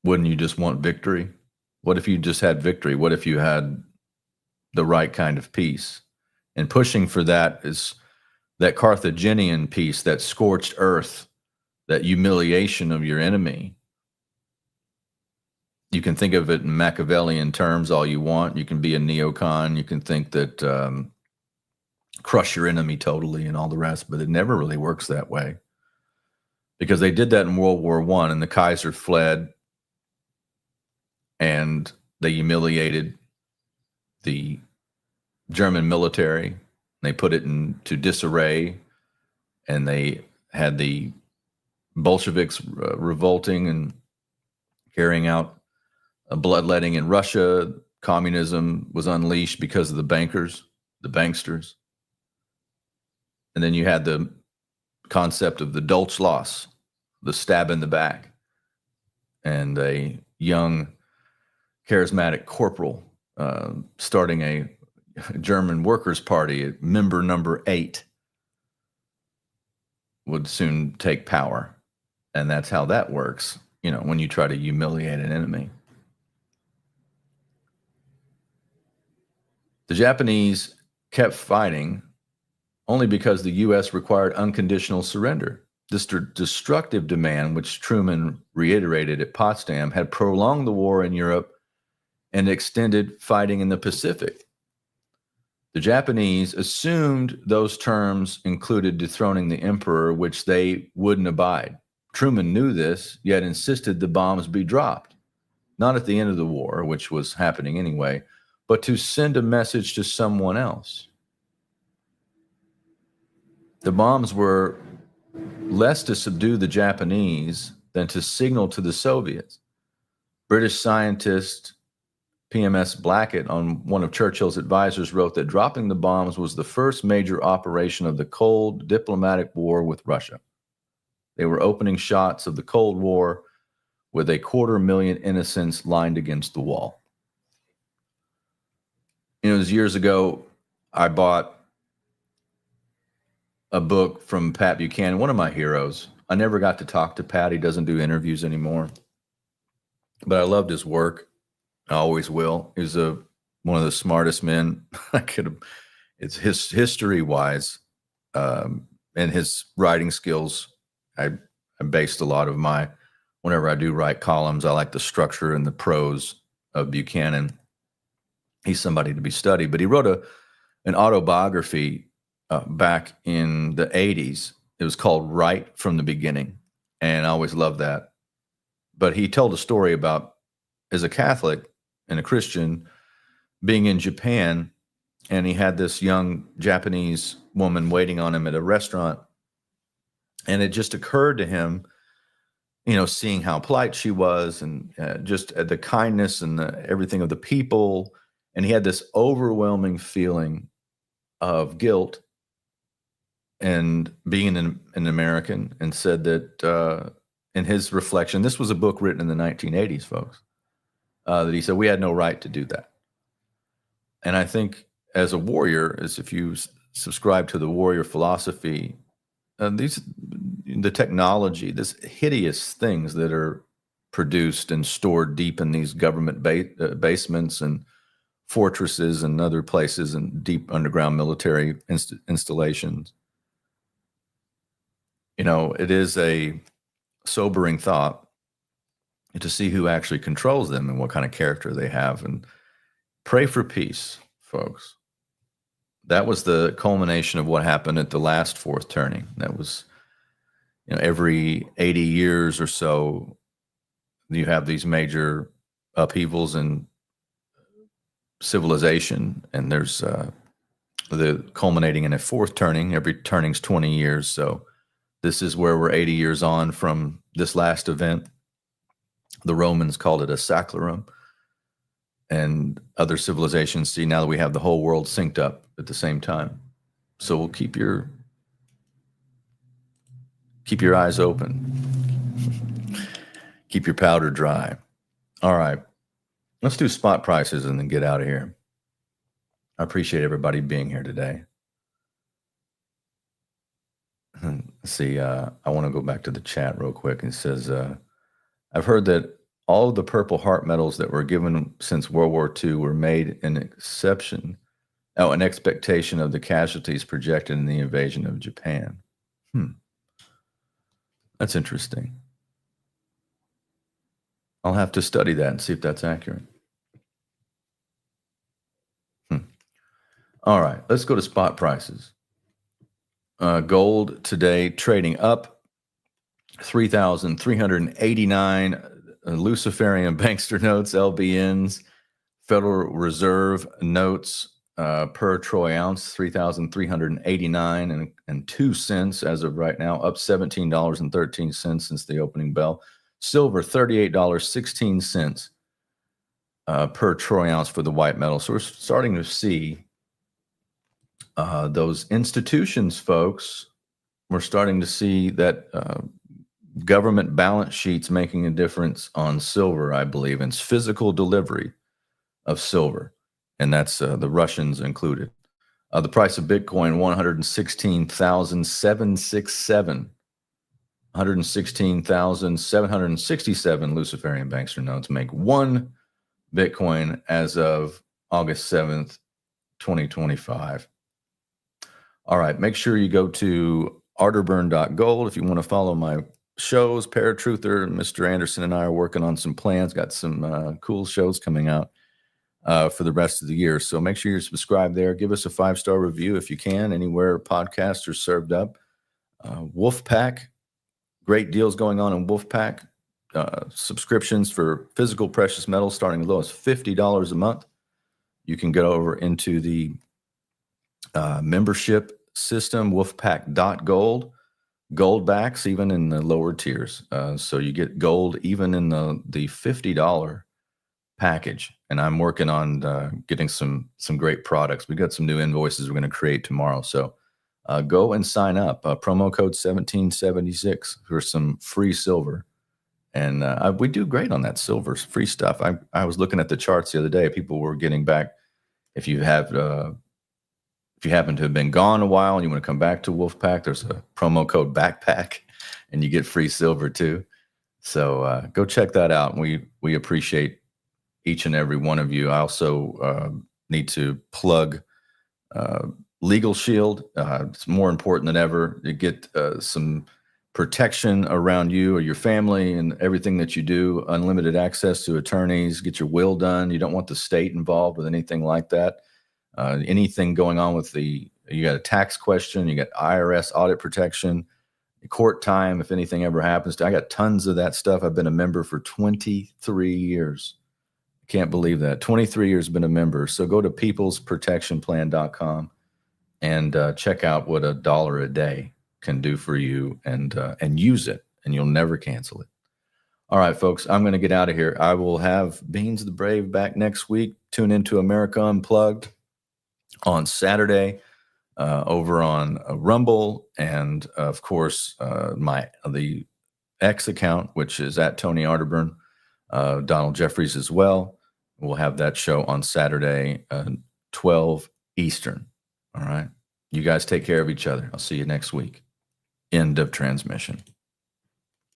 Wouldn't you just want victory? What if you just had victory? What if you had the right kind of peace? And pushing for that is that Carthaginian peace, that scorched earth, that humiliation of your enemy. You can think of it in Machiavellian terms all you want. You can be a neocon. You can think that crush your enemy totally and all the rest, but it never really works that way. Because they did that in World War I, and the Kaiser fled, and they humiliated the German military. They put it into disarray, and they had the Bolsheviks revolting and carrying out bloodletting in Russia. Communism was unleashed because of the bankers, the banksters. And then you had the concept of the Dolchstoß, the stab in the back, and a young, charismatic corporal starting a German Workers' Party, member number 8, would soon take power. And that's how that works, when you try to humiliate an enemy. The Japanese kept fighting only because the U.S. required unconditional surrender. This destructive demand, which Truman reiterated at Potsdam, had prolonged the war in Europe and extended fighting in the Pacific. The Japanese assumed those terms included dethroning the emperor, which they wouldn't abide. Truman knew this, yet insisted the bombs be dropped, not at the end of the war, which was happening anyway, but to send a message to someone else. The bombs were less to subdue the Japanese than to signal to the Soviets. British scientist PMS Blackett, on one of Churchill's advisors, wrote that dropping the bombs was the first major operation of the cold diplomatic war with Russia. They were opening shots of the Cold War with 250,000 innocents lined against the wall. It was years ago, I bought a book from Pat Buchanan, one of my heroes. I never got to talk to Pat. He doesn't do interviews anymore. But I loved his work. I always will. He's one of the smartest men I could have. It's history-wise, and his writing skills. I based a lot of whenever I do write columns, I like the structure and the prose of Buchanan. He's somebody to be studied. But he wrote an autobiography back in the 80s. It was called Right from the Beginning. And I always loved that. But he told a story about, as a Catholic and a Christian, being in Japan, and he had this young Japanese woman waiting on him at a restaurant. And it just occurred to him, seeing how polite she was and just the kindness and everything of the people. And he had this overwhelming feeling of guilt and being an American, and said that in his reflection, this was a book written in the 1980s, folks, that he said we had no right to do that. And I think as a warrior, as if you subscribe to the warrior philosophy, the technology, this hideous things that are produced and stored deep in these government basements and fortresses and other places and deep underground military installations. It is a sobering thought to see who actually controls them and what kind of character they have. And pray for peace, folks. That was the culmination of what happened at the last fourth turning. That was, every 80 years or so, you have these major upheavals in civilization, and there's the culminating in a fourth turning. Every turning's 20 years. So this is where we're 80 years on from this last event. The Romans called it a saccharum. And other civilizations see now that we have the whole world synced up at the same time. So we'll keep your eyes open. Keep your powder dry. All right. Let's do spot prices and then get out of here. I appreciate everybody being here today. Let's see. I want to go back to the chat real quick. It says, I've heard that all of the Purple Heart medals that were given since World War II were made an expectation of the casualties projected in the invasion of Japan. That's interesting. I'll have to study that and see if that's accurate. All right, let's go to spot prices. Gold today trading up 3,389. Luciferian bankster notes, LBNs, Federal Reserve notes per troy ounce, 3,389 and 2 cents as of right now, up $17.13 since the opening bell. Silver, $38.16 per troy ounce for the white metal. So we're starting to see those institutions, folks. We're starting to see that government balance sheets making a difference on silver, I believe, and it's physical delivery of silver, and that's the Russians included. The price of Bitcoin, 116,767. 116,767 Luciferian bankster notes make one Bitcoin as of August 7th, 2025. All right, make sure you go to arterburn.gold if you want to follow my shows. Paratruther, Mr. Anderson and I are working on some plans, got some cool shows coming out for the rest of the year. So make sure you're subscribed there. Give us a 5-star review if you can, anywhere podcasts are served up. Wolfpack, great deals going on in Wolfpack. Subscriptions for physical precious metals starting as low as $50 a month. You can get over into the membership system, wolfpack.gold, gold backs even in the lower tiers. So you get gold even in the $50 package. And I'm working on getting some great products. We got some new invoices we're going to create tomorrow. So go and sign up. Promo code 1776 for some free silver. And we do great on that silver free stuff. I was looking at the charts the other day. People were getting back. If you happen to have been gone a while and you want to come back to Wolfpack, there's a promo code backpack, and you get free silver too. So go check that out. We appreciate each and every one of you. I also need to plug Legal Shield. It's more important than ever to get some protection around you or your family and everything that you do. Unlimited access to attorneys, get your will done. You don't want the state involved with anything like that. Anything going on with you got a tax question, you got IRS audit protection, court time, if anything ever happens I got tons of that stuff. I've been a member for 23 years. Can't believe that. 23 years been a member. So go to peoplesprotectionplan.com and check out what $1 a day can do for you, and use it, and you'll never cancel it. All right, folks, I'm going to get out of here. I will have Beans the Brave back next week. Tune into America Unplugged on Saturday over on Rumble, and of course the X account, which is at Tony Arterburn, Donald Jeffries as well. We'll have that show on Saturday, 12 Eastern. All right. You guys take care of each other. I'll see you next week. End of transmission.